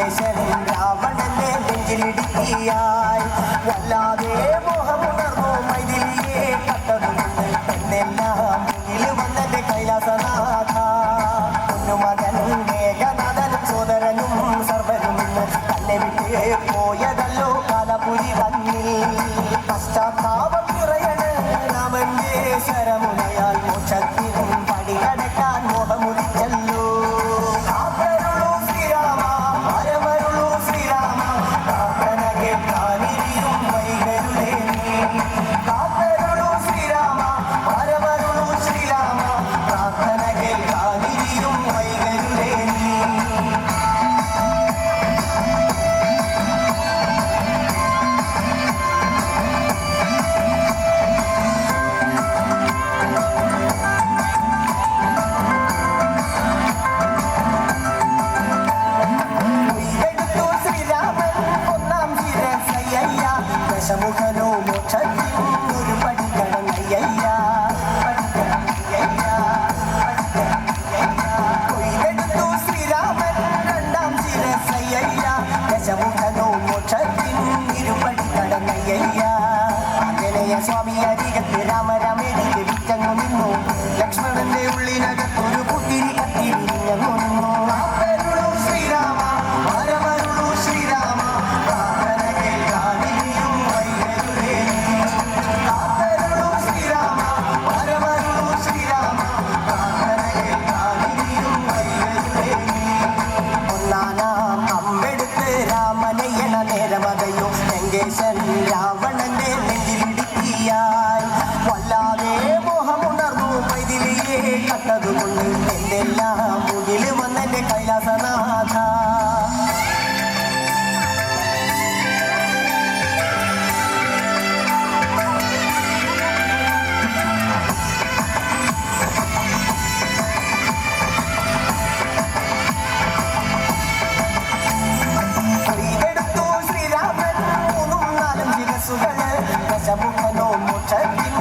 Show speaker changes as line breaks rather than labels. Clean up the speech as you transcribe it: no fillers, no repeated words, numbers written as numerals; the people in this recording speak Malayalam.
ലങ്കേശൻ രാവണന്റെ നെഞ്ചിലിടുക്കിയായി വല്ലാതെ മോഹമുണർന്നു മൈഥിലിയെ കണ്ടതുകൊണ്ട് എന്നെല്ലാം മുന്നിൽ വന്നെന്റെ കൈലാസനാഥ പൊന്നുമകൻ മേഘനാഥനും സോദരനും സർവരും തന്നെ വിട്ട് പോയതല്ലോ കാലപുരി വന്നിൽ പശ്ചാത്താപം നിറയണ് രാമന്റെ ശരമുനയാൽ മോക്ഷത്തിനും പടികടക്കാൻ മോഹമുറിച്ചല്ലോ ദശമുഖനോ മോക്ഷത്തിനൊരു പടികടങ്ങയ്യ കൊയ്തെടുത്തു ശ്രീരാമൻ രണ്ടാം ശിരസയ്യ ദശമുഖനോ മോക്ഷത്തിനൊരുപടികടങ്ങയ്യ ആഞ്ജനേയ സ്വാമി അരികത്ത് രാമരാമേരി ലഭിച്ചങ്ങു നിന്നു ലക്ഷ്മണന്റെ ഉള്ളിനകത്തൊരു പുത്തിരി കത്തിരിഞ്ഞങ്ങു നിന്നു ശ്രീരാമ ശ്രീരാമ നേരമതയോ ലങ്കേശൻ രാവണന്റെ നെഞ്ചിലിടുക്കിയായി വല്ലാതെ മോഹമുണർന്നു മൈഥിലിയെ കണ്ടതുകൊണ്ട് എന്തെല്ലാം മുന്നിൽ വന്നെന്റെ കൈലാസനാഥ ദശമുഖനോ മോക്ഷത്തിൻ